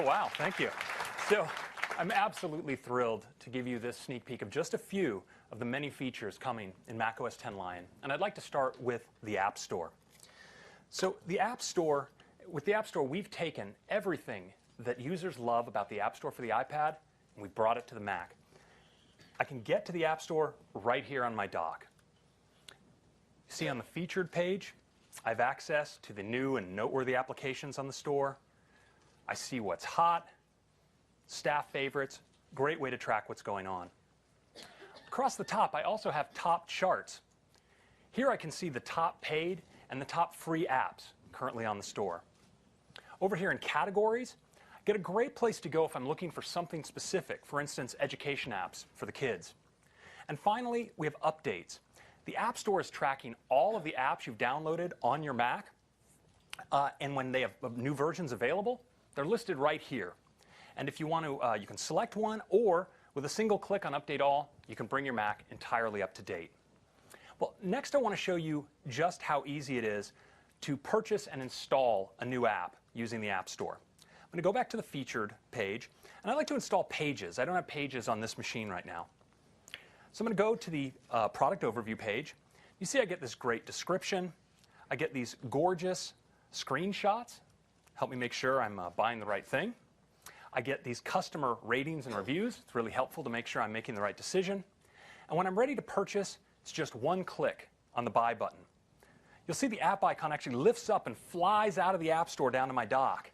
wow, thank you. So I'm absolutely thrilled to give you this sneak peek of just a few of the many features coming in macOS 10 Lion. And I'd like to start with the App Store. So the App Store, with the App Store, we've taken everything that users love about the App Store for the iPad, and we brought it to the Mac. I can get to the App Store right here on my dock. See on the featured page, I have access to the new and noteworthy applications on the store. I see what's hot, staff favorites, great way to track what's going on. Across the top, I also have top charts. Here I can see the top paid and the top free apps currently on the store. Over here in categories, I get a great place to go if I'm looking for something specific, for instance, education apps for the kids. And finally, we have updates. The App Store is tracking all of the apps you've downloaded on your Mac, and when they have new versions available, they're listed right here. And if you want to, you can select one, or with a single click on Update All, you can bring your Mac entirely up to date. Well, next I want to show you just how easy it is to purchase and install a new app using the App Store. I'm going to go back to the featured page, and I'd like to install Pages. I don't have Pages on this machine right now. So I'm going to go to the product overview page. You see I get this great description. I get these gorgeous screenshots, help me make sure I'm buying the right thing. I get these customer ratings and reviews. It's really helpful to make sure I'm making the right decision. And when I'm ready to purchase, it's just one click on the Buy button. You'll see the app icon actually lifts up and flies out of the App Store down to my dock.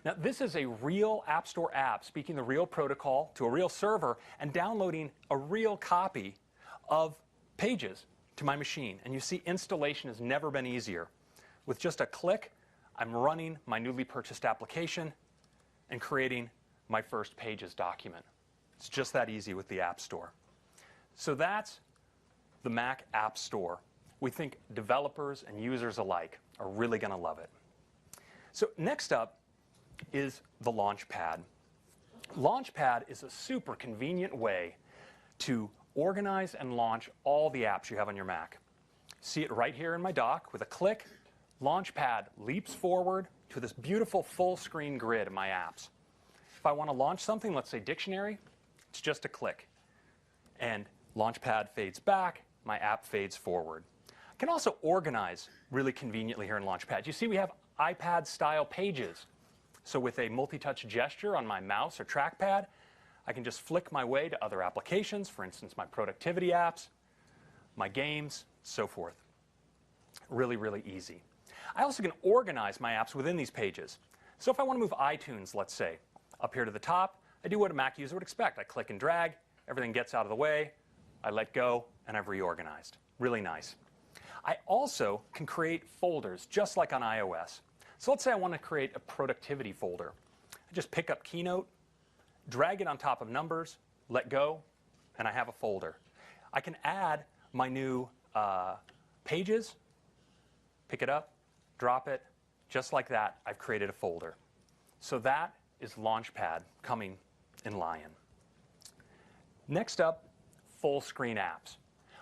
Now, this is a real App Store app, speaking the real protocol to a real server and downloading a real copy of Pages to my machine. And you see installation has never been easier. With just a click, I'm running my newly purchased application and creating my first Pages document. It's just that easy with the App Store. So that's the Mac App Store. We think developers and users alike are really going to love it. So next up is the Launchpad. Launchpad is a super convenient way to organize and launch all the apps you have on your Mac. See it right here in my dock. With a click, Launchpad leaps forward to this beautiful full screen grid of my apps. If I want to launch something, let's say dictionary, it's just a click. And Launchpad fades back, my app fades forward. I can also organize really conveniently here in Launchpad. You see we have iPad-style pages. So with a multi-touch gesture on my mouse or trackpad, I can just flick my way to other applications, for instance, my productivity apps, my games, so forth. Really, really easy. I also can organize my apps within these pages. So if I want to move iTunes, let's say, up here to the top, I do what a Mac user would expect. I click and drag, everything gets out of the way, I let go, and I've reorganized. Really nice. I also can create folders, just like on iOS. So let's say I want to create a productivity folder. I just pick up Keynote, drag it on top of Numbers, let go, and I have a folder. I can add my new Pages, pick it up, drop it, just like that, I've created a folder. So that is Launchpad coming in Lion. Next up, full screen apps.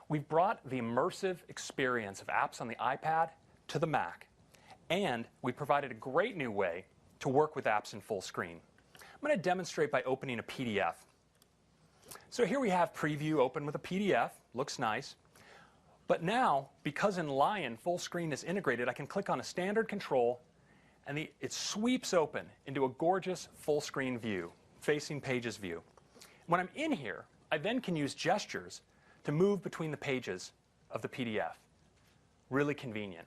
We've brought the immersive experience of apps on the iPad to the Mac, and we provided a great new way to work with apps in full screen. I'm going to demonstrate by opening a PDF. So here we have Preview open with a PDF, looks nice. But now, because in Lion full screen is integrated, I can click on a standard control, and it sweeps open into a gorgeous full screen view, facing Pages view. When I'm in here, I then can use gestures to move between the pages of the PDF. Really convenient.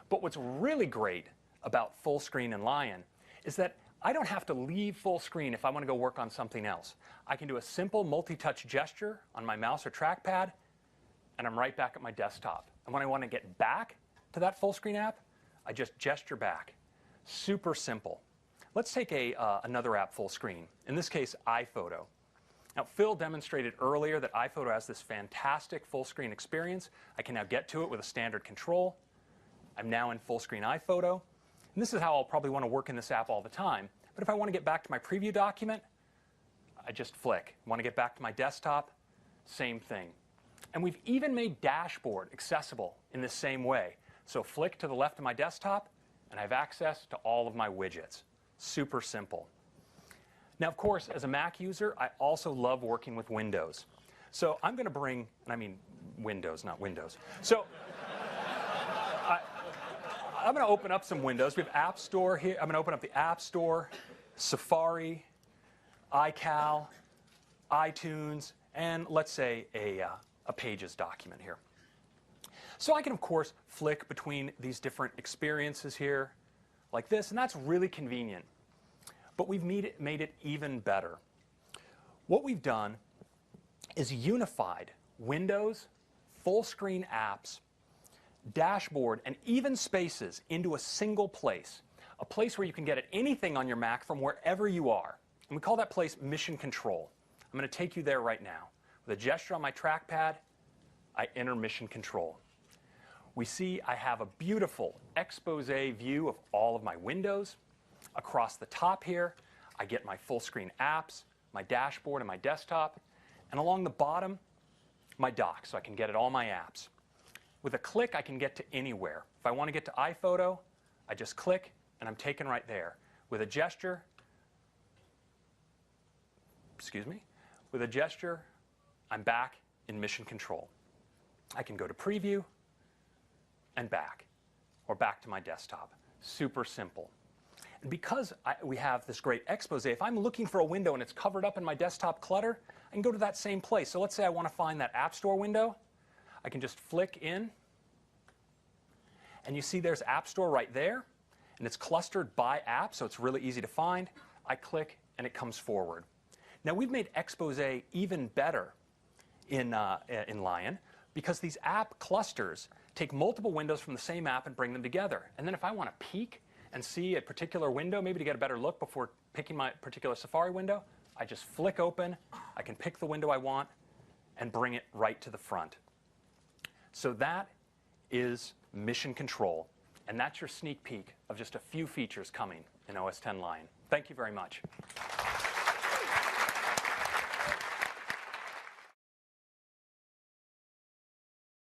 But what's really great about full screen in Lion is that I don't have to leave full screen if I want to go work on something else. I can do a simple multi-touch gesture on my mouse or trackpad, and I'm right back at my desktop. And when I want to get back to that full screen app, I just gesture back. Super simple. Let's take another app full screen, in this case, iPhoto. Now, Phil demonstrated earlier that iPhoto has this fantastic full screen experience. I can now get to it with a standard control. I'm now in full screen iPhoto. And this is how I'll probably want to work in this app all the time. But if I want to get back to my preview document, I just flick. Want to get back to my desktop? Same thing. And we've even made Dashboard accessible in the same way. So flick to the left of my desktop, and I have access to all of my widgets. Super simple. Now, of course, as a Mac user, I also love working with Windows. So I'm going to bring, and I mean Windows, not Windows. So I'm going to open up some windows. We have App Store here. I'm going to open up the App Store, Safari, iCal, iTunes, and let's say a Pages document here. So I can, of course, flick between these different experiences here like this, and that's really convenient. But we've made it even better. What we've done is unified Windows, full screen apps, dashboard, and even spaces into a single place, a place where you can get at anything on your Mac from wherever you are. And we call that place Mission Control. I'm going to take you there right now. With a gesture on my trackpad, I enter Mission Control. We see I have a beautiful expose view of all of my windows. Across the top here, I get my full screen apps, my dashboard, and my desktop. And along the bottom, my dock, so I can get at all my apps. With a click, I can get to anywhere. If I want to get to iPhoto, I just click, and I'm taken right there. With a gesture, with a gesture, I'm back in Mission Control. I can go to Preview and back, or back to my desktop. Super simple. And because we have this great expose, if I'm looking for a window and it's covered up in my desktop clutter, I can go to that same place. So let's say I want to find that App Store window. I can just flick in, and you see there's App Store right there, and it's clustered by app, so it's really easy to find. I click, and it comes forward. Now, we've made expose even better in Lion, because these app clusters take multiple windows from the same app and bring them together. And then if I want to peek and see a particular window, maybe to get a better look before picking my particular Safari window, I just flick open, I can pick the window I want, and bring it right to the front. So that is Mission Control, and that's your sneak peek of just a few features coming in OS X Lion. Thank you very much.